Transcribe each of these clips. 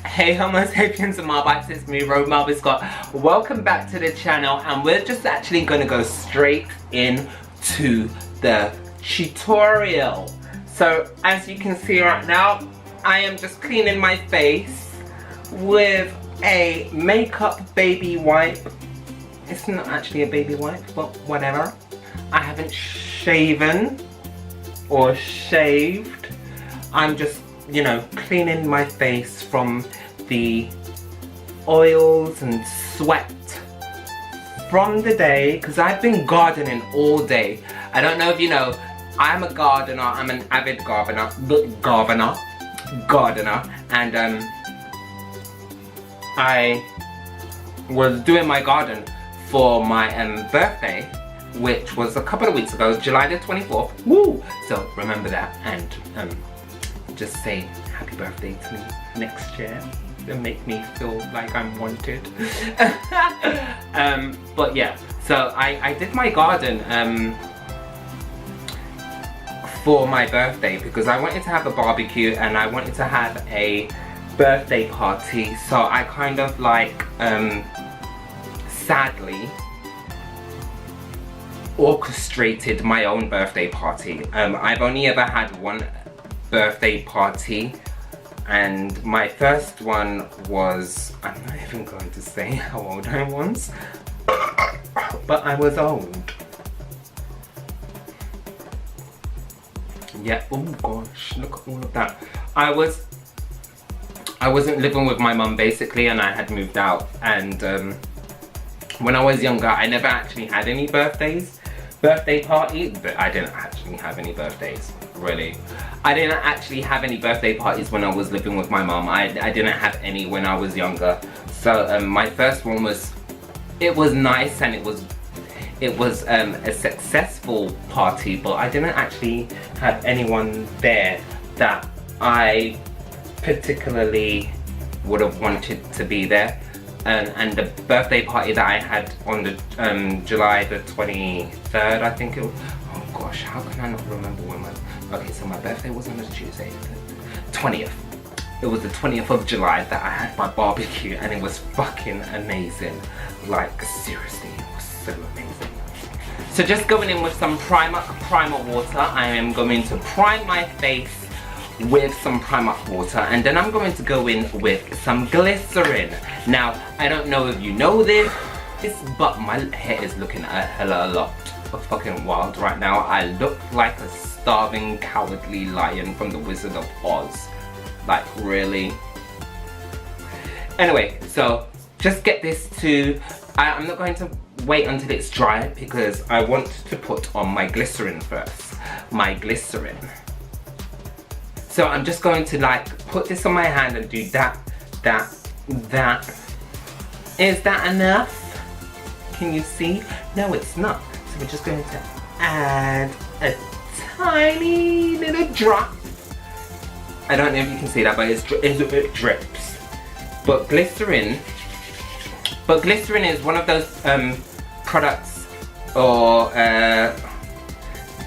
Hey Homo sapiens and Marbites, it's me, Marby Scott. Welcome back to the channel, and we're just actually going to go straight into the tutorial. So as you can see right now, I am just cleaning my face with a makeup baby wipe. It's not actually a baby wipe, but whatever. I haven't shaven or shaved. I'm just, you know, cleaning my face from the oils and sweat from the day, because I've been gardening all day. I don't know if you know, I'm a gardener. I'm an avid gardener, and I was doing my garden for my birthday, which was a couple of weeks ago, July the 24th. Woo! So remember that, and just say happy birthday to me next year and make me feel like I'm wanted. But yeah, so I did my garden for my birthday because I wanted to have a barbecue and I wanted to have a birthday party. So I kind of like sadly orchestrated my own birthday party. I've only ever had one birthday party, and my first one was, I'm not even going to say how old I was, but I was old. Yeah, oh gosh, look at all of that. I wasn't living with my mum basically, and I had moved out, and when I was younger I never actually had any birthday parties, but I didn't actually have any birthdays, really. I didn't actually have any birthday parties when I was living with my mom. I didn't have any when I was younger. So my first one was, it was nice and it was a successful party, but I didn't actually have anyone there that I particularly would have wanted to be there. And the birthday party that I had on the July the 23rd, I think it was. Oh gosh, how can I not remember when okay, so my birthday was on the Tuesday, the 20th. It was the 20th of July that I had my barbecue, and it was fucking amazing. Like, seriously, it was so amazing. So just going in with some primer water, I am going to prime my face with some primer water, and then I'm going to go in with some glycerin. Now, I don't know if you know this, but my hair is looking a hella lot of fucking wild right now. I look like a starving, cowardly lion from the Wizard of Oz. Like, really? Anyway, so just get this to, I'm not going to wait until it's dry because I want to put on my glycerin first. My glycerin. So I'm just going to like put this on my hand and do that. Is that enough? Can you see? No, it's not. So we're just going to add a tiny little drop. I don't know if you can see that, but it drips. But glycerin is one of those products, or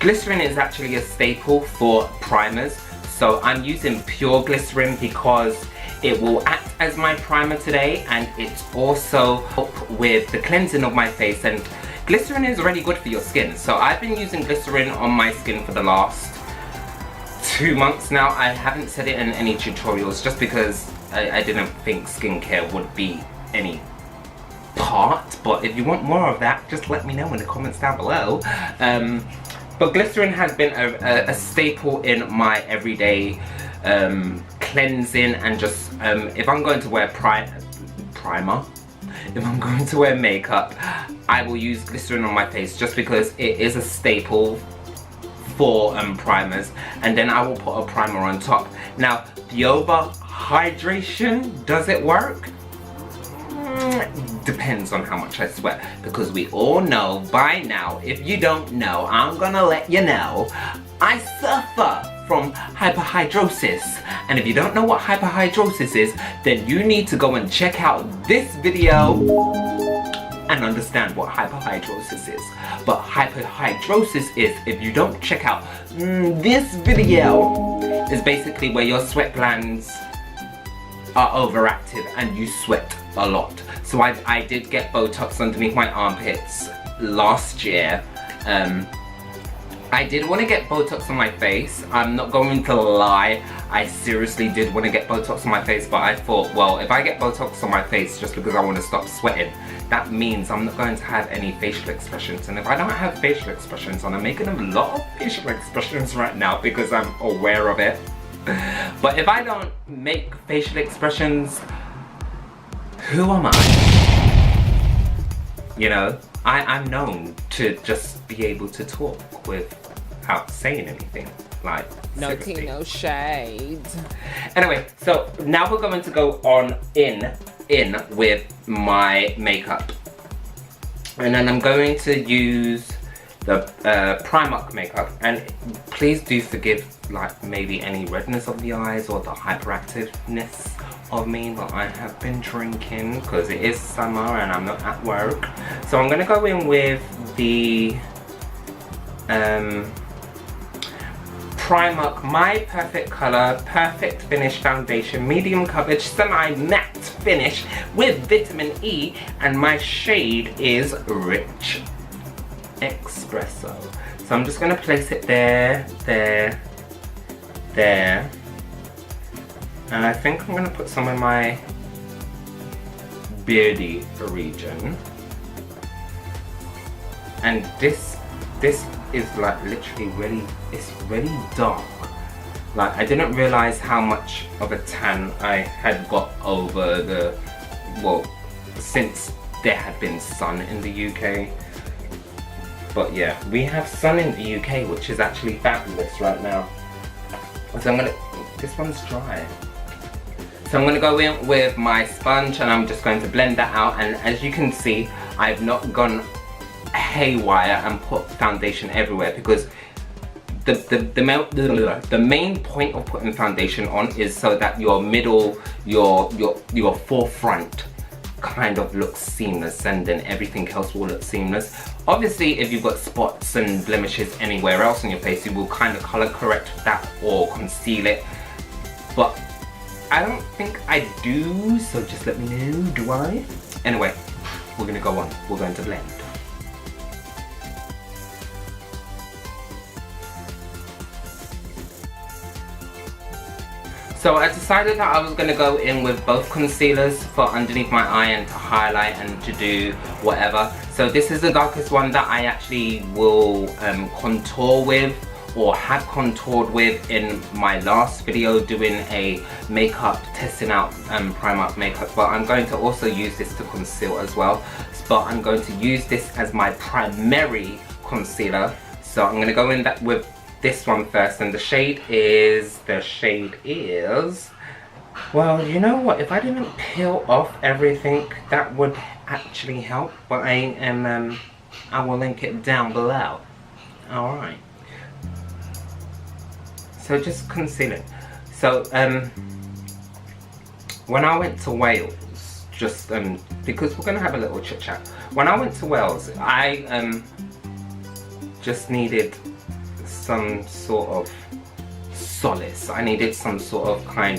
glycerin is actually a staple for primers. So I'm using pure glycerin because it will act as my primer today, and it's also help with the cleansing of my face, and glycerin is really good for your skin. So I've been using glycerin on my skin for the last 2 months now. I haven't said it in any tutorials just because I didn't think skincare would be any part, but if you want more of that, just let me know in the comments down below. But glycerin has been a staple in my everyday cleansing, and just if I'm going to wear primer, if I'm going to wear makeup, I will use glycerin on my face just because it is a staple for primers, and then I will put a primer on top. Now, the over hydration, does it work? Depends on how much I sweat, because we all know by now. If you don't know, I'm gonna let you know, I suffer from hyperhidrosis, and if you don't know what hyperhidrosis is, then you need to go and check out this video and understand what hyperhidrosis is. But hyperhidrosis is, if you don't check out this video, is basically where your sweat glands are overactive and you sweat a lot. So I did get Botox underneath my armpits last year. I did want to get Botox on my face. I'm not going to lie, I seriously did want to get Botox on my face, but I thought, well, if I get Botox on my face just because I want to stop sweating, that means I'm not going to have any facial expressions. And if I don't have facial expressions, and I'm making a lot of facial expressions right now because I'm aware of it, but if I don't make facial expressions, who am I? You know, I'm known to just be able to talk without saying anything. Like, no seriously. tea, no shade. Anyway, so now we're going to go on in with my makeup. And then I'm going to use the Primark makeup. And please do forgive like maybe any redness of the eyes or the hyperactiveness of me, but I have been drinking because it is summer and I'm not at work. So I'm gonna go in with the Primark My Perfect Color Perfect Finish Foundation, medium coverage, semi-matte finish with vitamin E, and my shade is Rich Espresso. So I'm just gonna place it there, and I think I'm gonna put some in my beardy region. And this is like literally really, it's really dark. Like, I didn't realize how much of a tan I had got over the, well, since there had been sun in the UK. But yeah, we have sun in the UK, which is actually fabulous right now. So I'm gonna, this one's dry. So I'm gonna go in with my sponge and I'm just going to blend that out. And as you can see, I've not gone haywire and put foundation everywhere, because the main point of putting foundation on is so that your middle, your forefront kind of looks seamless, and then everything else will look seamless. Obviously, if you've got spots and blemishes anywhere else on your face, you will kind of color correct that or conceal it. But I don't think I do, so just let me know, do I? Anyway, we're gonna go on, we're going to blend. So I decided that I was going to go in with both concealers for underneath my eye and to highlight and to do whatever. So this is the darkest one that I actually will contour with, or have contoured with in my last video doing a makeup, testing out Primark makeup. But I'm going to also use this to conceal as well. But I'm going to use this as my primary concealer. So I'm going to go in that with this one first, and the shade is, well, you know what, if I didn't peel off everything that would actually help, but I will link it down below. Alright, so just concealing. So when I went to Wales, just because we're gonna have a little chit chat, when I went to Wales, I just needed some sort of solace. I needed some sort of I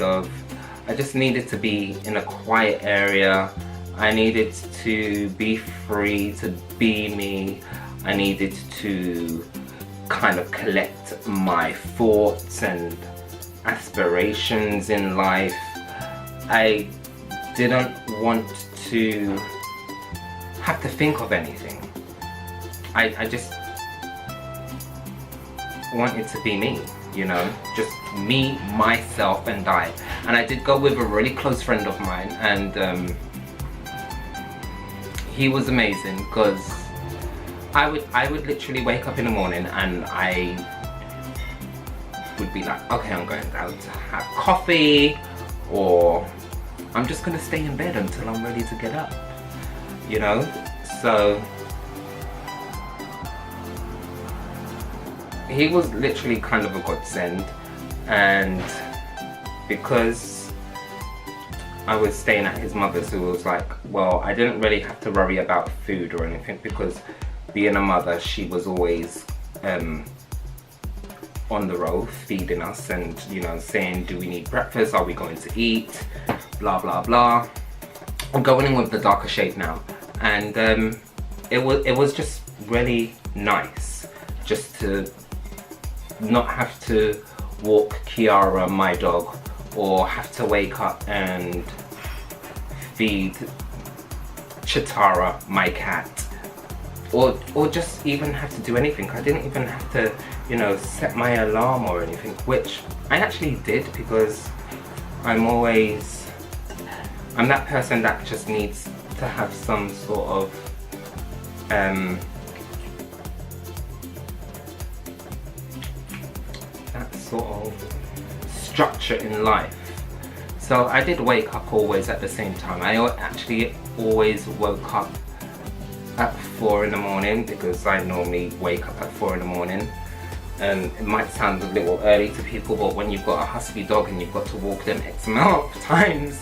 just needed to be in a quiet area. I needed to be free to be me. I needed to kind of collect my thoughts and aspirations in life. I didn't want to have to think of anything. I just wanted to be me, you know, just me, myself, and I. And I did go with a really close friend of mine, and he was amazing, because I would literally wake up in the morning and I would be like, okay, I'm going out to have coffee, or I'm just gonna stay in bed until I'm ready to get up, you know. So he was literally kind of a godsend, and because I was staying at his mother's, who was like, well, I didn't really have to worry about food or anything, because being a mother, she was always on the road feeding us and, you know, saying, do we need breakfast, are we going to eat, blah blah blah. I'm going in with the darker shade now, and it was just really nice just to not have to walk Kiara, my dog, or have to wake up and feed Chitara, my cat, or just even have to do anything. I didn't even have to, you know, set my alarm or anything, which I actually did, because I'm that person that just needs to have some sort of structure in life. So I did wake up always at the same time. I actually always woke up at 4 in the morning, because I normally wake up at 4 in the morning. It might sound a little early to people, but when you've got a husky dog and you've got to walk them X amount of times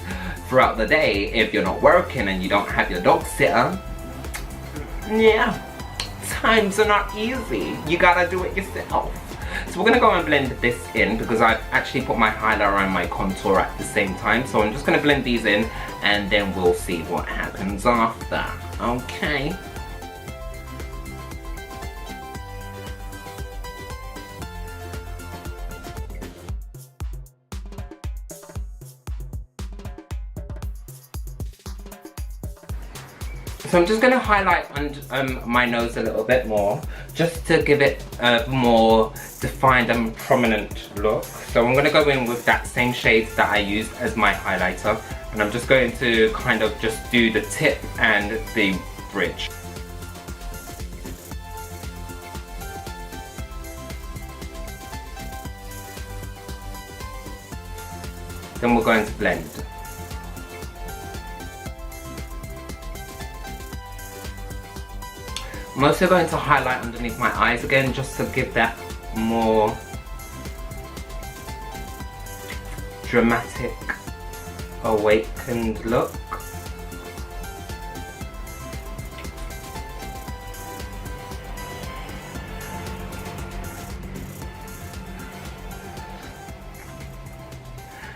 throughout the day, if you're not working and you don't have your dog sitter, yeah, times are not easy. You gotta do it yourself. So we're gonna go and blend this in, because I've actually put my highlighter and my contour at the same time. So I'm just gonna blend these in, and then we'll see what happens after. Okay. So I'm just going to highlight my nose a little bit more, just to give it a more defined and prominent look. So I'm going to go in with that same shade that I used as my highlighter, and I'm just going to kind of just do the tip and the bridge. Then we're going to blend. I'm also going to highlight underneath my eyes again, just to give that more dramatic, awakened look.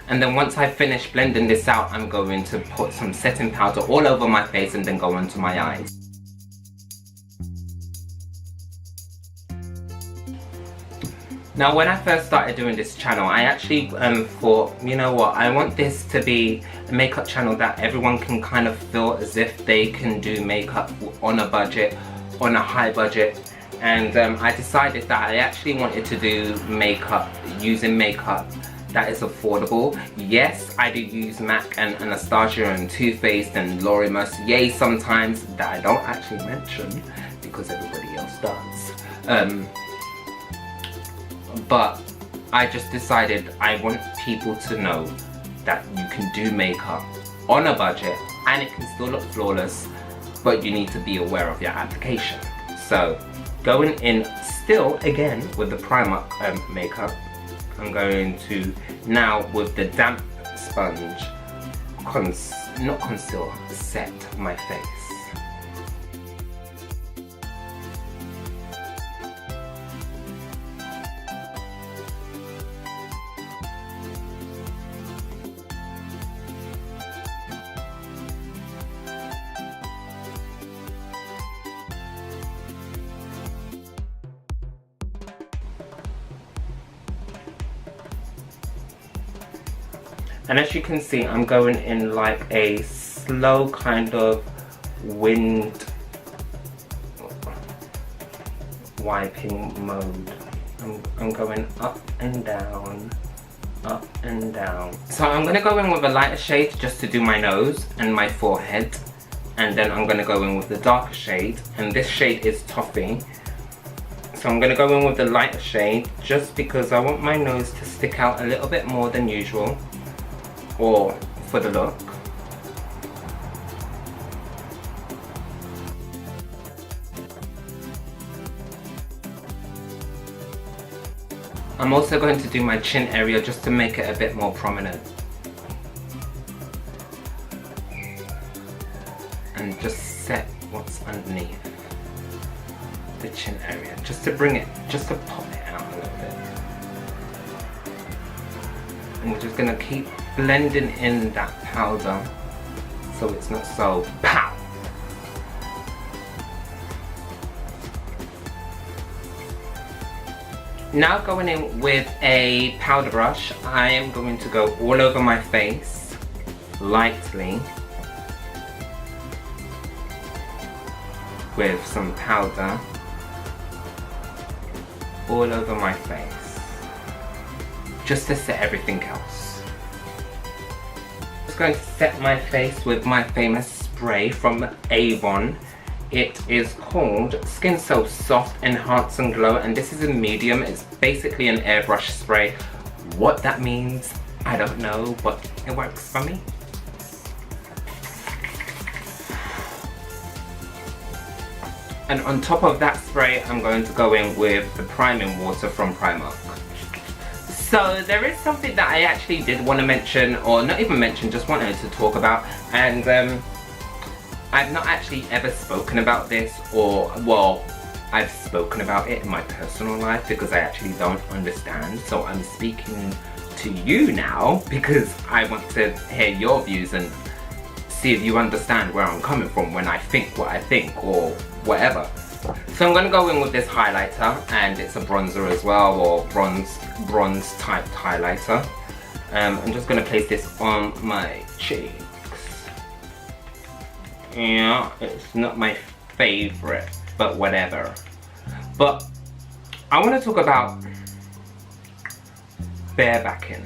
And then once I finish blending this out, I'm going to put some setting powder all over my face and then go onto my eyes. Now, when I first started doing this channel, I actually thought, you know what, I want this to be a makeup channel that everyone can kind of feel as if they can do makeup on a budget, on a high budget. And I decided that I actually wanted to do makeup, using makeup that is affordable. Yes, I do use MAC and Anastasia and Too Faced and Laura Mercier sometimes, that I don't actually mention because everybody else does. But I just decided I want people to know that you can do makeup on a budget and it can still look flawless, but you need to be aware of your application. So going in still again with the Primark makeup, I'm going to now with the damp sponge not conceal, set my face. And as you can see, I'm going in like a slow kind of wind wiping mode. I'm going up and down, up and down. So I'm gonna go in with a lighter shade just to do my nose and my forehead. And then I'm gonna go in with the darker shade. And this shade is Toffee. So I'm gonna go in with the lighter shade just because I want my nose to stick out a little bit more than usual. Or for the look. I'm also going to do my chin area just to make it a bit more prominent. And just set what's underneath the chin area, just to bring it, just to pop it out a little bit. And we're just gonna keep blending in that powder so it's not so pow. Now going in with a powder brush, I am going to go all over my face, lightly, with some powder all over my face, just to set everything else. I'm just going to set my face with my famous spray from Avon. It is called Skin So Soft Enhance and Glow, and this is a medium. It's basically an airbrush spray. What that means, I don't know, but it works for me. And on top of that spray, I'm going to go in with the priming water from Primark. So there is something that I actually did want to mention, or not even mention, just wanted to talk about, and I've not actually ever spoken about this, or, well, I've spoken about it in my personal life because I actually don't understand. So I'm speaking to you now because I want to hear your views and see if you understand where I'm coming from when I think what I think or whatever. So I'm going to go in with this highlighter, and it's a bronzer as well, or bronze type highlighter. I'm just going to place this on my cheek. Yeah, it's not my favorite, but whatever. But I want to talk about barebacking.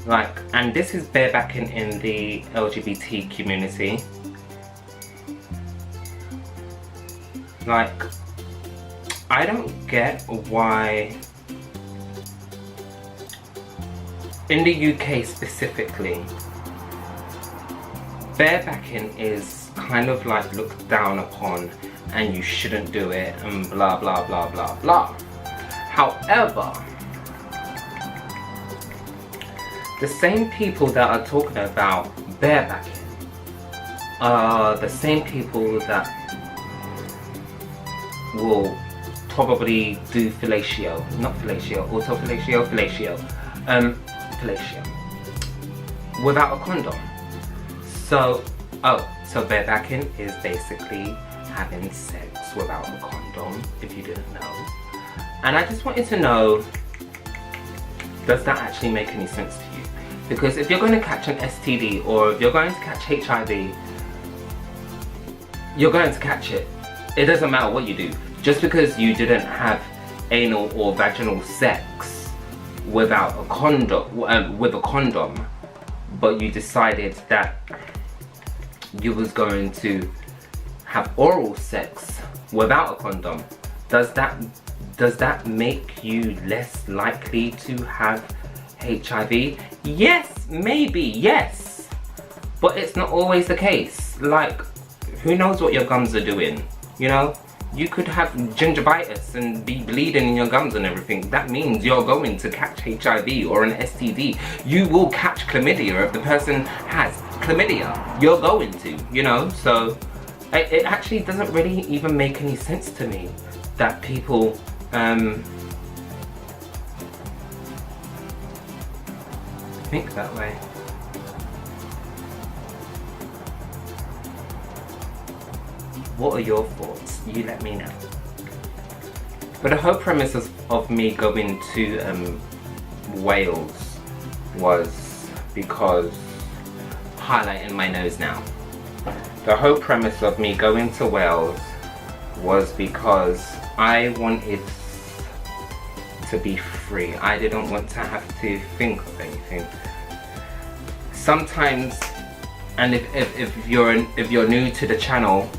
Like, and this is barebacking in the LGBT community. Like, I don't get why in the UK specifically, barebacking is kind of like looked down upon and you shouldn't do it and blah blah blah blah blah. However, the same people that are talking about barebacking are the same people that will probably do fellatio, not fellatio, autofellatio, fellatio, without a condom. So, so barebacking is basically having sex without a condom, if you didn't know. And I just wanted to know, does that actually make any sense to you? Because if you're going to catch an STD, or if you're going to catch HIV, you're going to catch it. It doesn't matter what you do. Just because you didn't have anal or vaginal sex without a condom, with a condom, but you decided that you was going to have oral sex without a condom, does that make you less likely to have HIV? Yes, maybe, yes. But it's not always the case. Like, who knows what your gums are doing, you know? You could have gingivitis and be bleeding in your gums and everything. That means you're going to catch HIV or an STD. You will catch chlamydia if the person has chlamydia. You're going to, you know? So it actually doesn't really even make any sense to me that people think that way. What are your thoughts? You let me know. But the whole premise of me going to Wales was because, highlighting my nose now. The whole premise of me going to Wales was because I wanted to be free. I didn't want to have to think of anything. Sometimes, and if you're new to the channel,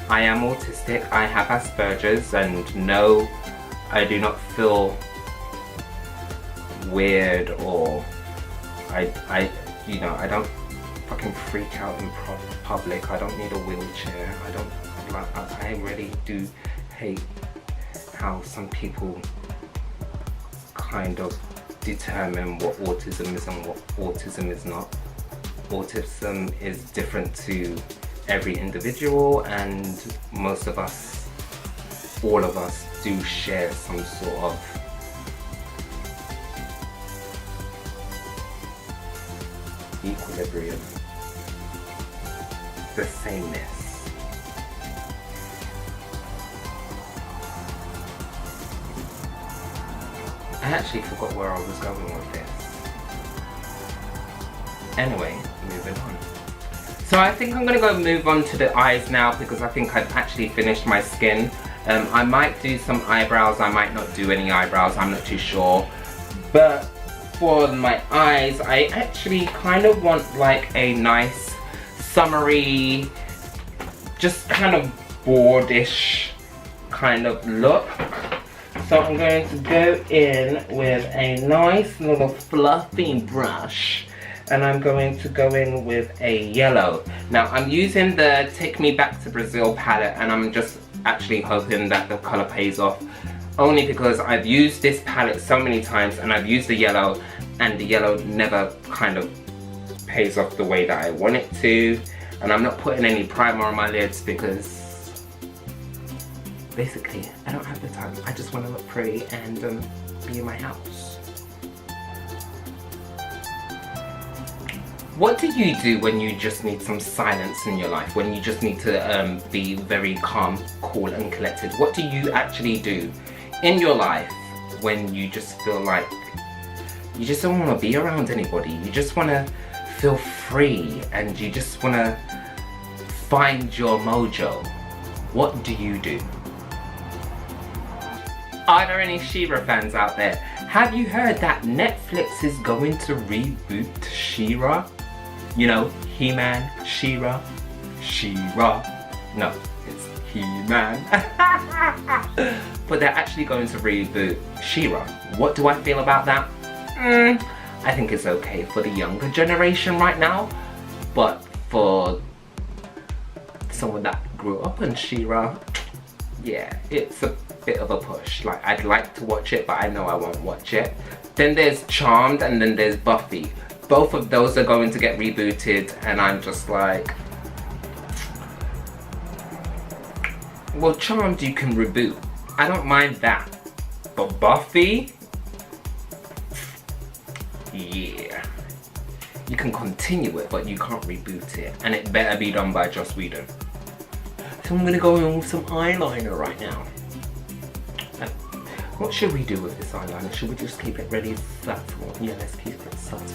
I am autistic, I have Asperger's, and no, I do not feel weird, or I don't fucking freak out in public. I don't need a wheelchair. I really do hate how some people kind of determine what autism is and what autism is not. Autism is different to every individual, and most of us, all of us, do share some sort of equilibrium, the sameness. I actually forgot where I was going with this. Anyway, moving on. So I think I'm gonna go move on to the eyes now because I think I've actually finished my skin. I might do some eyebrows, I might not do any eyebrows, I'm not too sure. But for my eyes, I actually kind of want like a nice summery, just kind of bored-ish kind of look. So I'm going to go in with a nice little fluffy brush and I'm going to go in with a yellow. Now I'm using the Take Me Back to Brazil palette and I'm just actually hoping that the colour pays off, only because I've used this palette so many times and I've used the yellow and the yellow never kind of pays off the way that I want it to. And I'm not putting any primer on my lids because basically I don't have the time. I just want to look pretty and be in my house. What do you do when you just need some silence in your life? When you just need to be very calm, cool and collected? What do you actually do in your life when you just feel like you just don't want to be around anybody? You just want to feel free and you just want to find your mojo. What do you do? Are there any She-Ra fans out there? Have you heard that Netflix is going to reboot She-Ra? You know, He-Man, She-Ra, She-Ra. No, it's He-Man. But they're actually going to reboot She-Ra. What do I feel about that? I think it's okay for the younger generation right now. But for someone that grew up on She-Ra, yeah, it's a bit of a push. Like, I'd like to watch it, but I know I won't watch it. Then there's Charmed and then there's Buffy. Both of those are going to get rebooted and I'm just like, well, Charmed you can reboot. I don't mind that. But Buffy? Yeah. You can continue it, but you can't reboot it. And it better be done by Joss Whedon. So I'm gonna go in with some eyeliner right now. What should we do with this eyeliner? Should we just keep it ready subtle? Yeah, let's keep it subtle.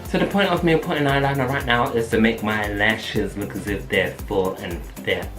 So the point of me putting eyeliner right now is to make my lashes look as if they're full and thick.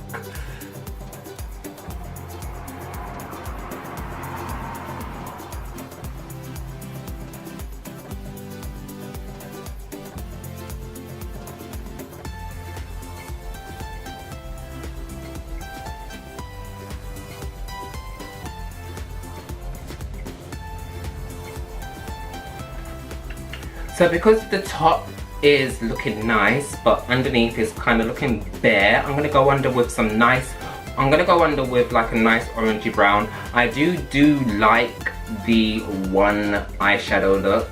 So because the top is looking nice, but underneath is kind of looking bare, I'm gonna go under with some nice, I'm gonna go under with like a nice orangey brown. I do like the one eyeshadow look.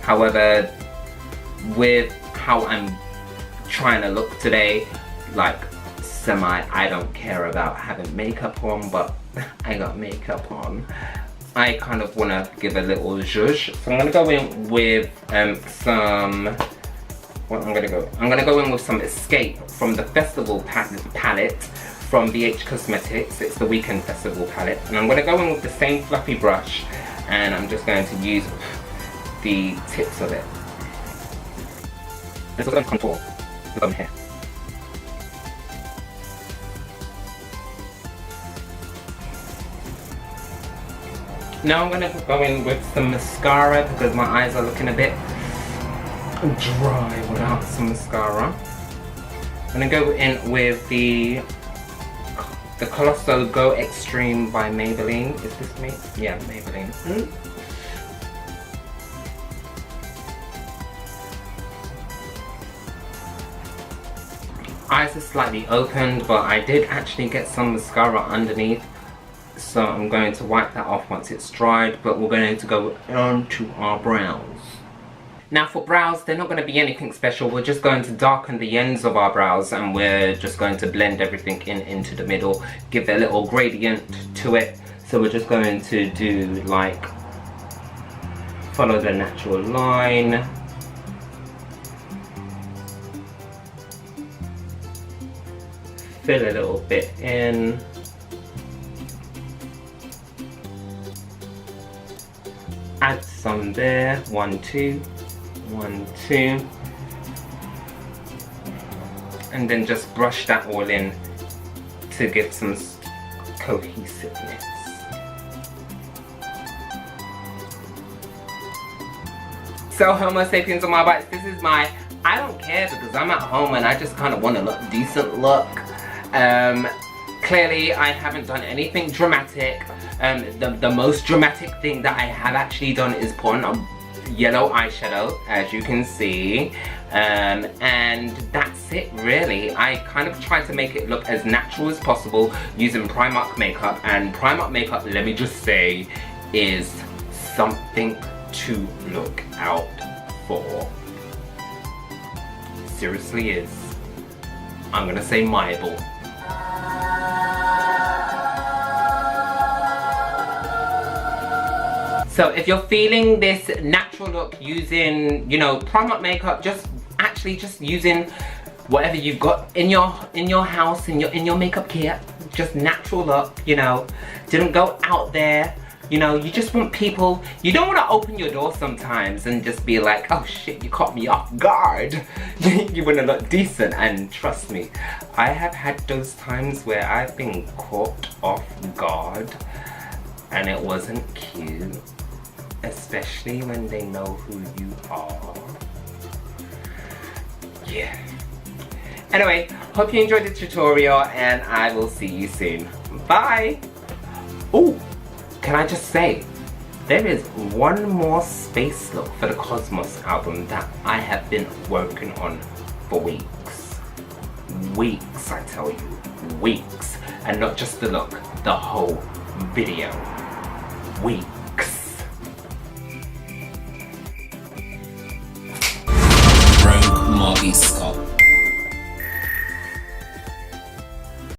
However, with how I'm trying to look today, like I don't care about having makeup on, but I got makeup on. I kind of want to give a little zhuzh. So I'm going to go in with some, what I'm going to go in with some Escape from the Festival palette from VH Cosmetics. It's the Weekend Festival palette. And I'm going to go in with the same fluffy brush and I'm just going to use the tips of it. Let's go contour on here. Now I'm going to go in with some mascara because my eyes are looking a bit dry without some mascara. I'm going to go in with the Colossal Go Extreme by Maybelline. Is this me? Yeah, Maybelline. Eyes are slightly opened, but I did actually get some mascara underneath. So I'm going to wipe that off once it's dried, but we're going to go on to our brows. Now for brows, they're not going to be anything special. We're just going to darken the ends of our brows and we're just going to blend everything into the middle, give it a little gradient to it. So we're just going to do like, follow the natural line. Fill a little bit in. Add some there, 1, 2, 1, 2. And then just brush that all in to give some cohesiveness. So Homo sapiens on my bites, this is my, I don't care because I'm at home and I just kind of want to look decent look. Clearly I haven't done anything dramatic. The most dramatic thing that I have actually done is put on a yellow eyeshadow, as you can see. And that's it really. I kind of tried to make it look as natural as possible using Primark makeup, and Primark makeup, let me just say, is something to look out for. Seriously is. I'm gonna say Bible. So if you're feeling this natural look using, you know, Primark makeup, just using whatever you've got in your house, in your makeup kit, just natural look, you know. Didn't go out there, you know. You just want people, you don't want to open your door sometimes and just be like, oh shit, you caught me off guard. You want to look decent, and trust me, I have had those times where I've been caught off guard and it wasn't cute. Especially when they know who you are. Yeah. Anyway, hope you enjoyed the tutorial and I will see you soon. Bye! Oh, can I just say, there is one more space look for the Cosmos album that I have been working on for weeks. Weeks, I tell you. Weeks. And not just the look, the whole video. Weeks. Moggy's